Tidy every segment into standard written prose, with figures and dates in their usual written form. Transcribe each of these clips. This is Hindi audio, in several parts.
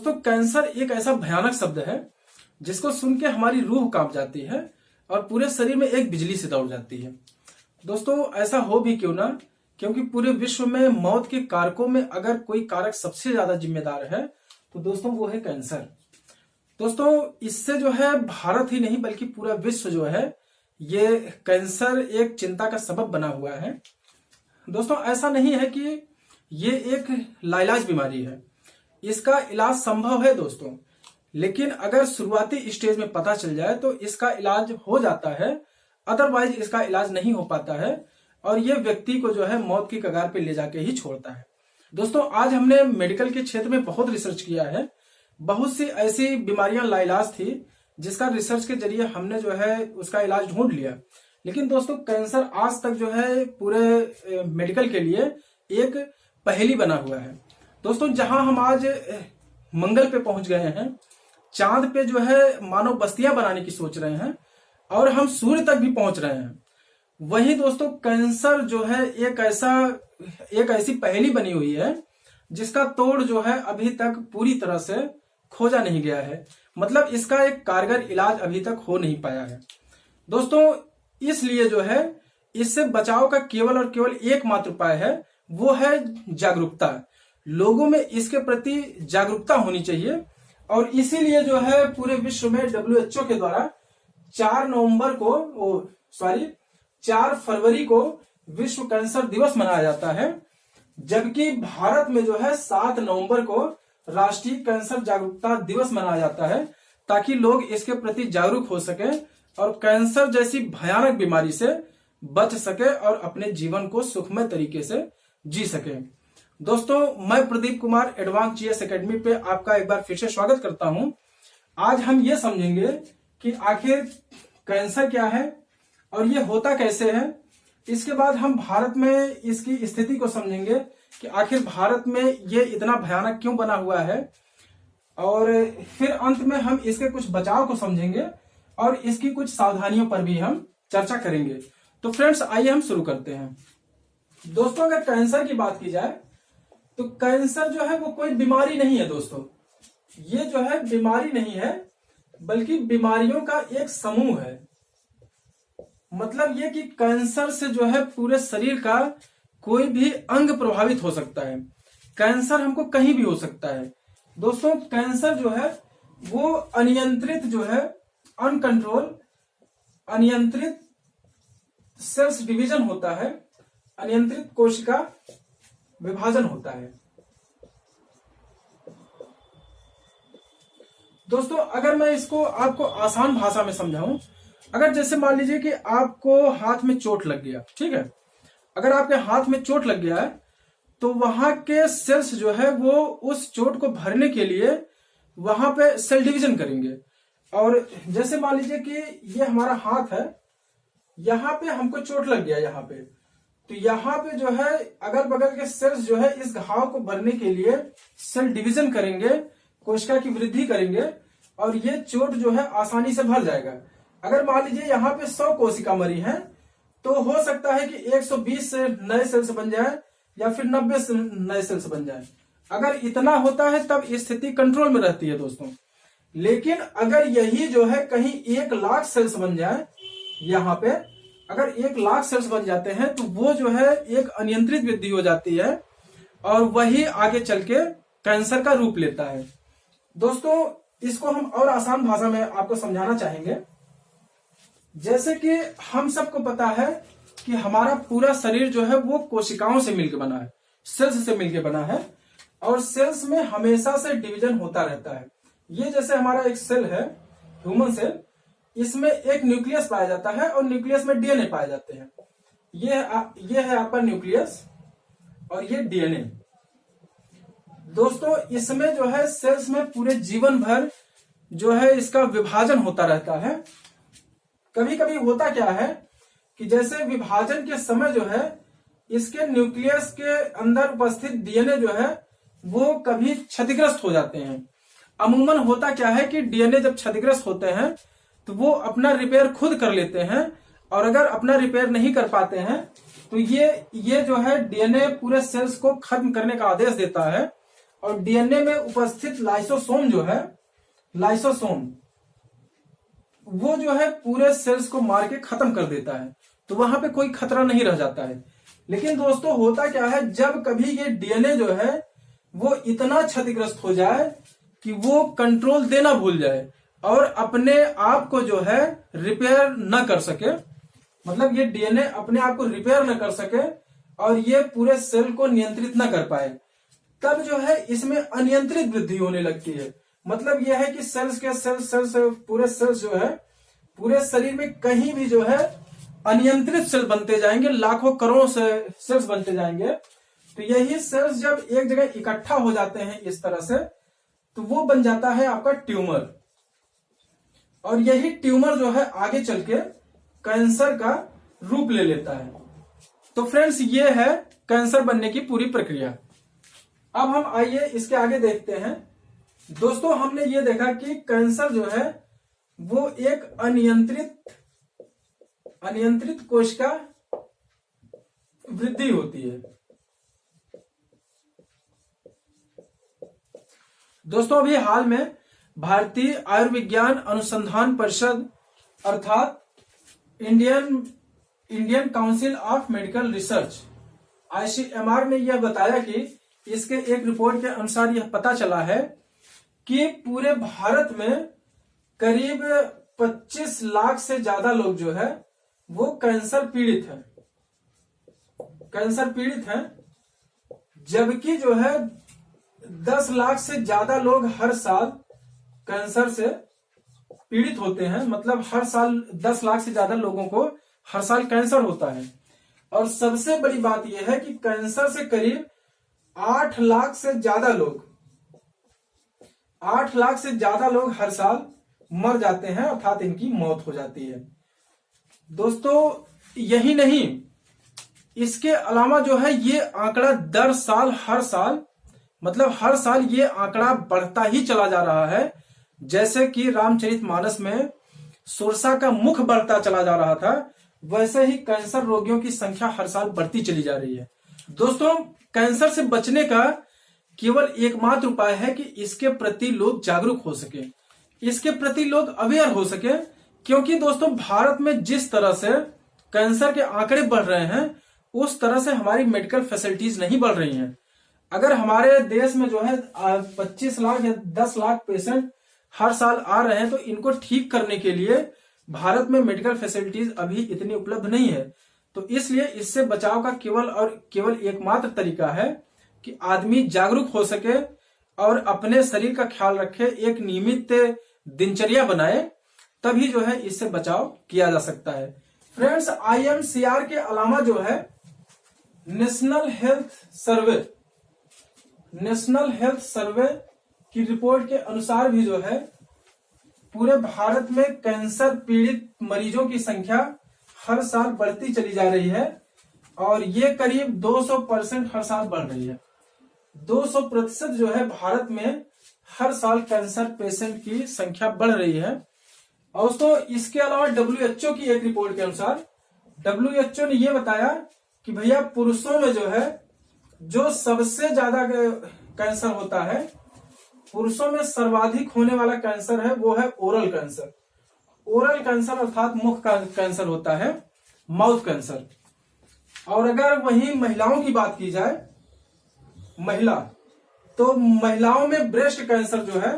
तो कैंसर एक ऐसा भयानक शब्द है जिसको सुन के हमारी रूह कांप जाती है और पूरे शरीर में एक बिजली से दौड़ जाती है। दोस्तों ऐसा हो भी क्यों ना, क्योंकि पूरे विश्व में मौत के कारकों में अगर कोई कारक सबसे ज्यादा जिम्मेदार है तो दोस्तों वो है कैंसर। दोस्तों इससे जो है भारत ही नहीं बल्कि पूरा विश्व जो है ये कैंसर एक चिंता का सबब बना हुआ है। दोस्तों ऐसा नहीं है कि ये एक लाइलाज बीमारी है, इसका इलाज संभव है दोस्तों, लेकिन अगर शुरुआती स्टेज में पता चल जाए तो इसका इलाज हो जाता है, अदरवाइज इसका इलाज नहीं हो पाता है और ये व्यक्ति को जो है मौत की कगार पे ले जाके ही छोड़ता है। दोस्तों आज हमने मेडिकल के क्षेत्र में बहुत रिसर्च किया है, बहुत सी ऐसी बीमारियां लाइलाज थी जिसका रिसर्च के जरिए हमने जो है उसका इलाज ढूंढ लिया, लेकिन दोस्तों कैंसर आज तक जो है पूरे मेडिकल के लिए एक पहेली बना हुआ है। दोस्तों जहां हम आज मंगल पे पहुंच गए हैं, चांद पे जो है मानव बस्तियां बनाने की सोच रहे हैं और हम सूर्य तक भी पहुंच रहे हैं, वहीं दोस्तों कैंसर जो है एक ऐसी पहेली बनी हुई है जिसका तोड़ जो है अभी तक पूरी तरह से खोजा नहीं गया है, मतलब इसका एक कारगर इलाज अभी तक हो नहीं पाया है। दोस्तों इसलिए जो है इससे बचाव का केवल और केवल एकमात्र उपाय है, वो है जागरूकता। लोगों में इसके प्रति जागरूकता होनी चाहिए और इसीलिए जो है पूरे विश्व में WHO के द्वारा 4 फरवरी को विश्व कैंसर दिवस मनाया जाता है, जबकि भारत में जो है 7 नवंबर को राष्ट्रीय कैंसर जागरूकता दिवस मनाया जाता है, ताकि लोग इसके प्रति जागरूक हो सके और कैंसर जैसी भयानक बीमारी से बच सके और अपने जीवन को सुखमय तरीके से जी सके। दोस्तों मैं Pradeep Kumar advance GS academy पे आपका एक बार फिर से स्वागत करता हूं। आज हम ये समझेंगे कि आखिर कैंसर क्या है और ये होता कैसे है। इसके बाद हम भारत में इसकी स्थिति को समझेंगे कि आखिर भारत में ये इतना भयानक क्यों बना हुआ है, और फिर अंत में हम इसके कुछ बचाव को समझेंगे और इसकी कुछ सावधानियों पर भी हम चर्चा करेंगे। तो फ्रेंड्स आइए हम शुरू करते हैं। दोस्तों अगर कैंसर की बात की जाए तो कैंसर जो है वो कोई बीमारी नहीं है दोस्तों, ये जो है बीमारी नहीं है बल्कि बीमारियों का एक समूह है। मतलब ये कि कैंसर से जो है पूरे शरीर का कोई भी अंग प्रभावित हो सकता है। कैंसर हमको कहीं भी हो सकता है। दोस्तों कैंसर जो है वो अनियंत्रित जो है अनियंत्रित सेल्स डिवीजन होता है, अनियंत्रित कोशिका विभाजन होता है। दोस्तों अगर मैं इसको आपको आसान भाषा में समझाऊं, अगर जैसे मान लीजिए कि आपको हाथ में चोट लग गया, ठीक है, अगर आपके हाथ में चोट लग गया है तो वहां के सेल्स जो है वो उस चोट को भरने के लिए वहां पे सेल डिवीजन करेंगे। और जैसे मान लीजिए कि ये हमारा हाथ है, यहाँ पे हमको चोट लग गया यहाँ पे, तो यहाँ पे जो है अगल बगल के सेल्स जो है इस घाव को भरने के लिए सेल डिवीजन करेंगे, कोशिका की वृद्धि करेंगे और ये चोट जो है आसानी से भर जाएगा। अगर मान लीजिए यहाँ पे 100 कोशिका मरी है तो हो सकता है कि 120 से नए सेल्स बन जाए या फिर 90 से नए सेल्स बन जाए। अगर इतना होता है तब स्थिति कंट्रोल में रहती है दोस्तों, लेकिन अगर यही जो है कहीं 1 लाख सेल्स बन जाए, यहाँ पे अगर 1 लाख सेल्स बन जाते हैं तो वो जो है एक अनियंत्रित वृद्धि हो जाती है और वही आगे चल के कैंसर का रूप लेता है। दोस्तों इसको हम और आसान भाषा में आपको समझाना चाहेंगे। जैसे कि हम सबको पता है कि हमारा पूरा शरीर जो है वो कोशिकाओं से मिलकर बना है, सेल्स से मिलकर बना है और सेल्स में हमेशा से डिवीजन होता रहता है। ये जैसे हमारा एक सेल है, ह्यूमन सेल, इसमें एक न्यूक्लियस पाया जाता है और न्यूक्लियस में डीएनए पाए जाते हैं। ये है आपका न्यूक्लियस और ये डीएनए। दोस्तों इसमें जो है सेल्स में पूरे जीवन भर जो है इसका विभाजन होता रहता है। कभी कभी होता क्या है कि जैसे विभाजन के समय जो है इसके न्यूक्लियस के अंदर उपस्थित डीएनए जो है वो कभी क्षतिग्रस्त हो जाते हैं। अमूमन होता क्या है कि डीएनए जब क्षतिग्रस्त होते हैं तो वो अपना रिपेयर खुद कर लेते हैं और अगर अपना रिपेयर नहीं कर पाते हैं तो ये जो है डीएनए पूरे सेल्स को खत्म करने का आदेश देता है और डीएनए में उपस्थित लाइसोसोम जो है, लाइसोसोम वो जो है पूरे सेल्स को मार के खत्म कर देता है, तो वहां पे कोई खतरा नहीं रह जाता है। लेकिन दोस्तों होता क्या है, जब कभी ये डीएनए जो है वो इतना क्षतिग्रस्त हो जाए कि वो कंट्रोल देना भूल जाए और अपने आप को जो है रिपेयर न कर सके, मतलब ये डीएनए अपने आप को रिपेयर न कर सके और ये पूरे सेल को नियंत्रित न कर पाए, तब जो है इसमें अनियंत्रित वृद्धि होने लगती है। मतलब यह है कि सेल्स पूरे सेल्स जो है पूरे शरीर में कहीं भी जो है अनियंत्रित सेल बनते जाएंगे, लाखों करोड़ों से सेल्स बनते जाएंगे। तो यही सेल्स जब एक जगह इकट्ठा हो जाते हैं इस तरह से, तो वो बन जाता है आपका ट्यूमर, और यही ट्यूमर जो है आगे चल के कैंसर का रूप ले लेता है। तो फ्रेंड्स ये है कैंसर बनने की पूरी प्रक्रिया। अब हम आइए इसके आगे देखते हैं। दोस्तों हमने ये देखा कि कैंसर जो है वो एक अनियंत्रित कोशिका वृद्धि होती है। दोस्तों अभी हाल में भारतीय आयुर्विज्ञान अनुसंधान परिषद अर्थात Indian council of medical research ICMR ने यह बताया कि इसके एक रिपोर्ट के अनुसार यह पता चला है कि पूरे भारत में करीब 25 लाख से ज्यादा लोग जो है वो कैंसर पीड़ित हैं, जबकि जो है 10 लाख से ज्यादा लोग हर साल कैंसर से पीड़ित होते हैं। मतलब हर साल 10 लाख से ज्यादा लोगों को हर साल कैंसर होता है। और सबसे बड़ी बात यह है कि कैंसर से करीब 8 लाख से ज्यादा लोग हर साल मर जाते हैं, अर्थात इनकी मौत हो जाती है। दोस्तों यही नहीं, इसके अलावा जो है ये आंकड़ा हर साल ये आंकड़ा बढ़ता ही चला जा रहा है। जैसे कि रामचरितमानस में सुरसा का मुख बढ़ता चला जा रहा था, वैसे ही कैंसर रोगियों की संख्या हर साल बढ़ती चली जा रही है। दोस्तों कैंसर से बचने का केवल एकमात्र उपाय है कि इसके प्रति लोग जागरूक हो सके, इसके प्रति लोग अवेयर हो सके। क्योंकि दोस्तों भारत में जिस तरह से कैंसर के आंकड़े बढ़ रहे हैं उस तरह से हमारी मेडिकल फैसिलिटीज नहीं बढ़ रही हैं। अगर हमारे देश में जो है 25 लाख या 10 लाख पेशेंट हर साल आ रहे हैं, तो इनको ठीक करने के लिए भारत में मेडिकल फैसिलिटीज अभी इतनी उपलब्ध नहीं है। तो इसलिए इससे बचाव का केवल एकमात्र तरीका है कि आदमी जागरूक हो सके और अपने शरीर का ख्याल रखे, एक नियमित दिनचर्या बनाए, तभी जो है इससे बचाव किया जा सकता है। फ्रेंड्स IMCR के अलावा जो है नेशनल हेल्थ सर्वे की रिपोर्ट के अनुसार भी जो है पूरे भारत में कैंसर पीड़ित मरीजों की संख्या हर साल बढ़ती चली जा रही है, और ये करीब 200% हर साल बढ़ रही है। 200% जो है भारत में हर साल कैंसर पेशेंट की संख्या बढ़ रही है। और दोस्तों इसके अलावा WHO की एक रिपोर्ट के अनुसार WHO ने यह बताया कि भैया पुरुषों में जो है जो सबसे ज्यादा कैंसर होता है, पुरुषों में सर्वाधिक होने वाला कैंसर है वो है ओरल कैंसर अर्थात मुख का कैंसर होता है, माउथ कैंसर। और अगर वहीं महिलाओं की बात की जाए, तो महिलाओं में ब्रेस्ट कैंसर जो है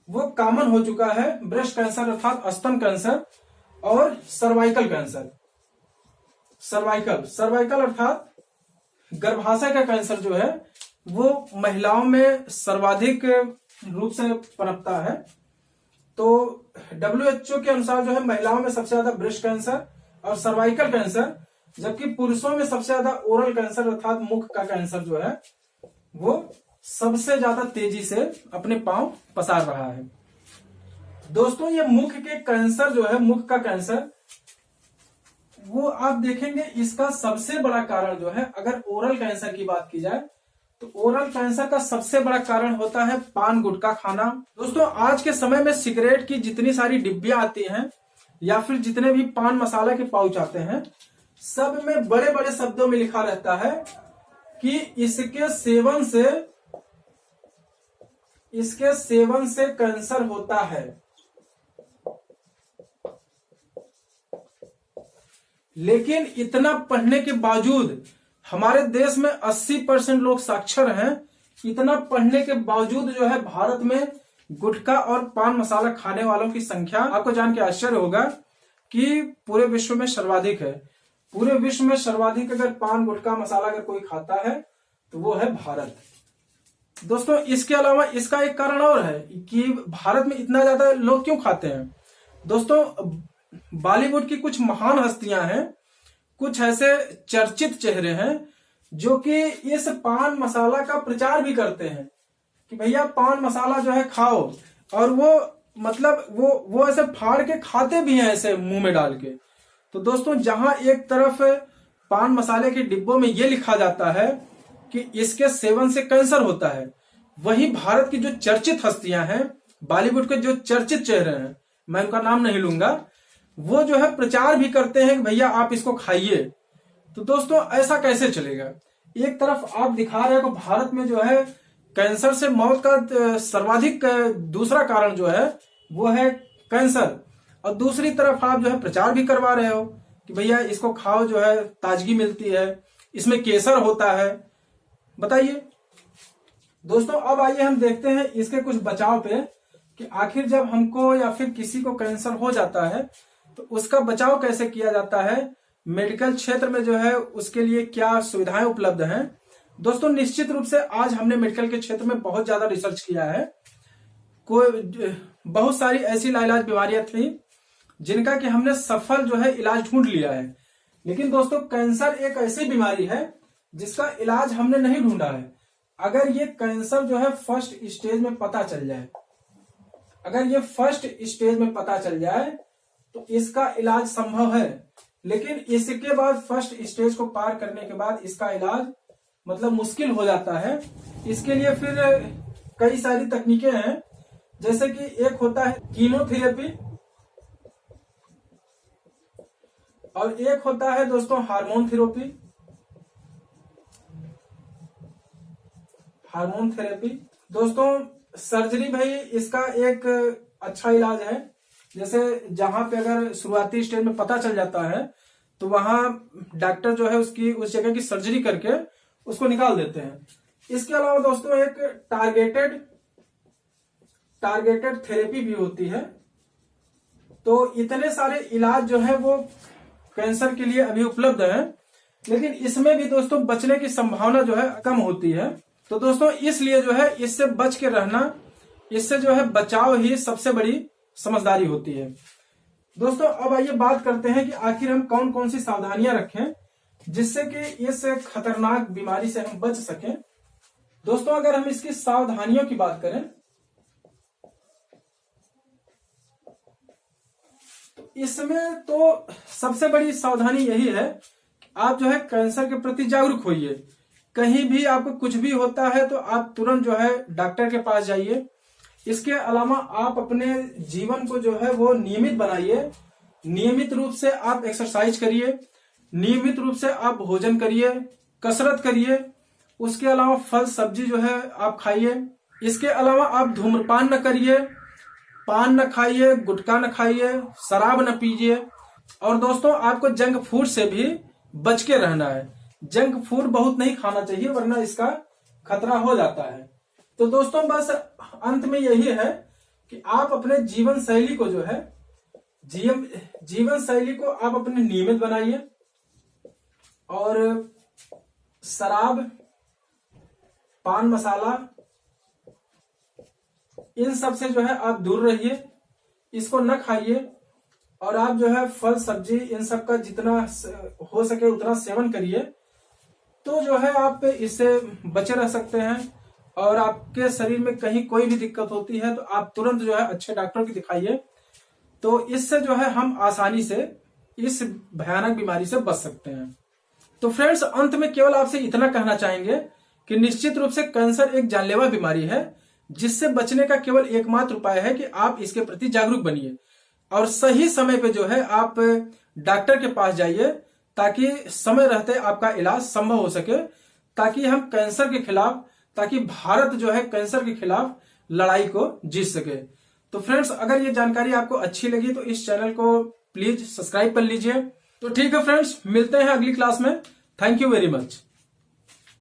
वो कॉमन हो चुका है। ब्रेस्ट कैंसर अर्थात स्तन कैंसर और सर्वाइकल कैंसर। सर्वाइकल अर्थात गर्भाशय का कैंसर जो है वो महिलाओं में सर्वाधिक रूप से पनपता है। तो WHO के अनुसार जो है महिलाओं में सबसे ज्यादा ब्रेस्ट कैंसर और सर्वाइकल कैंसर, जबकि पुरुषों में सबसे ज्यादा ओरल कैंसर अर्थात मुख का कैंसर जो है वो सबसे ज्यादा तेजी से अपने पांव पसार रहा है। दोस्तों ये मुख के कैंसर जो है, मुख का कैंसर, वो आप देखेंगे इसका सबसे बड़ा कारण जो है, अगर ओरल कैंसर की बात की जाए तो ओरल कैंसर का सबसे बड़ा कारण होता है पान गुटखा खाना। दोस्तों आज के समय में सिगरेट की जितनी सारी डिब्बियां आती हैं या फिर जितने भी पान मसाला के पाउच आते हैं, सब में बड़े बड़े शब्दों में लिखा रहता है कि इसके सेवन से इसके सेवन से कैंसर होता है। लेकिन इतना पढ़ने के बावजूद हमारे देश में 80% लोग साक्षर हैं। इतना पढ़ने के बावजूद जो है भारत में गुटखा और पान मसाला खाने वालों की संख्या आपको जान के आश्चर्य होगा कि पूरे विश्व में सर्वाधिक है। पूरे विश्व में सर्वाधिक अगर पान गुटखा मसाला अगर कोई खाता है तो वो है भारत। दोस्तों इसके अलावा इसका एक कारण और है कि भारत में इतना ज्यादा लोग क्यों खाते हैं। दोस्तों बॉलीवुड की कुछ महान हस्तियां हैं, कुछ ऐसे चर्चित चेहरे हैं जो कि इस पान मसाला का प्रचार भी करते हैं कि भैया पान मसाला जो है खाओ, और वो मतलब वो ऐसे फाड़ के खाते भी हैं ऐसे मुंह में डाल के। तो दोस्तों जहां एक तरफ पान मसाले के डिब्बों में ये लिखा जाता है कि इसके सेवन से कैंसर होता है, वहीं भारत की जो चर्चित हस्तियां हैं, बॉलीवुड के जो चर्चित चेहरे हैं, मैं उनका नाम नहीं लूंगा, वो जो है प्रचार भी करते हैं कि भैया आप इसको खाइए। तो दोस्तों ऐसा कैसे चलेगा। एक तरफ आप दिखा रहे हो कि भारत में जो है कैंसर से मौत का सर्वाधिक दूसरा कारण जो है वो है कैंसर, और दूसरी तरफ आप जो है प्रचार भी करवा रहे हो कि भैया इसको खाओ, जो है ताजगी मिलती है, इसमें केसर होता है। बताइए दोस्तों, अब आइए हम देखते हैं इसके कुछ बचाव पे कि आखिर जब हमको या फिर किसी को कैंसर हो जाता है तो उसका बचाव कैसे किया जाता है, मेडिकल क्षेत्र में जो है उसके लिए क्या सुविधाएं उपलब्ध हैं। दोस्तों निश्चित रूप से आज हमने मेडिकल के क्षेत्र में बहुत ज्यादा रिसर्च किया है। बहुत सारी ऐसी लाइलाज बीमारियां थी जिनका कि हमने सफल जो है इलाज ढूंढ लिया है, लेकिन दोस्तों कैंसर एक ऐसी बीमारी है जिसका इलाज हमने नहीं ढूंढा है। अगर ये कैंसर जो है फर्स्ट स्टेज में पता चल जाए, अगर ये फर्स्ट स्टेज में पता चल जाए तो इसका इलाज संभव है, लेकिन इसके बाद फर्स्ट स्टेज को पार करने के बाद इसका इलाज मतलब मुश्किल हो जाता है। इसके लिए फिर कई सारी तकनीकें हैं, जैसे कि एक होता है कीमोथेरेपी और एक होता है दोस्तों हार्मोन थेरेपी। हार्मोन थेरेपी दोस्तों सर्जरी भाई इसका एक अच्छा इलाज है। जैसे जहां पे अगर शुरुआती स्टेज में पता चल जाता है तो वहां डॉक्टर जो है उसकी उस जगह की सर्जरी करके उसको निकाल देते हैं। इसके अलावा दोस्तों एक टारगेटेड थेरेपी भी होती है। तो इतने सारे इलाज जो है वो कैंसर के लिए अभी उपलब्ध हैं, लेकिन इसमें भी दोस्तों बचने की संभावना जो है कम होती है। तो दोस्तों इसलिए जो है इससे बच के रहना, इससे जो है बचाव ही सबसे बड़ी समझदारी होती है। दोस्तों अब आइए बात करते हैं कि आखिर हम कौन कौन सी सावधानियां रखें जिससे कि इस खतरनाक बीमारी से हम बच सकें। दोस्तों अगर हम इसकी सावधानियों की बात करें तो इसमें तो सबसे बड़ी सावधानी यही है कि आप जो है कैंसर के प्रति जागरूक होइए। कहीं भी आपको कुछ भी होता है तो आप तुरंत जो है डॉक्टर के पास जाइए। इसके अलावा आप अपने जीवन को जो है वो नियमित बनाइए। नियमित रूप से आप एक्सरसाइज करिए, नियमित रूप से आप भोजन करिए, कसरत करिए। उसके अलावा फल सब्जी जो है आप खाइए। इसके अलावा आप धूम्रपान न करिए, पान न खाइए, गुटखा न खाइए, शराब न पीजिए। और दोस्तों आपको जंक फूड से भी बच के रहना है। जंक फूड बहुत नहीं खाना चाहिए वरना इसका खतरा हो जाता है। तो दोस्तों बस अंत में यही है कि आप अपने जीवन शैली को जो है जीवन शैली को आप अपने नियमित बनाइए और शराब, पान मसाला इन सब से जो है आप दूर रहिए, इसको न खाइए। और आप जो है फल सब्जी इन सब का जितना हो सके उतना सेवन करिए, तो जो है आप इससे बचे रह सकते हैं। और आपके शरीर में कहीं कोई भी दिक्कत होती है तो आप तुरंत जो है अच्छे डॉक्टर की दिखाइए। तो इससे जो है हम आसानी से इस भयानक बीमारी से बच सकते हैं। तो फ्रेंड्स अंत में केवल आपसे इतना कहना चाहेंगे कि निश्चित रूप से कैंसर एक जानलेवा बीमारी है जिससे बचने का केवल एकमात्र उपाय है कि आप इसके प्रति जागरूक बनिए और सही समय पे जो है आप डॉक्टर के पास जाइए ताकि समय रहते आपका इलाज संभव हो सके, ताकि हम कैंसर के खिलाफ, ताकि भारत जो है कैंसर के खिलाफ लड़ाई को जीत सके। तो फ्रेंड्स, अगर ये जानकारी आपको अच्छी लगी तो इस चैनल को प्लीज सब्सक्राइब कर लीजिए। तो ठीक है फ्रेंड्स, मिलते हैं अगली क्लास में। Thank you very much.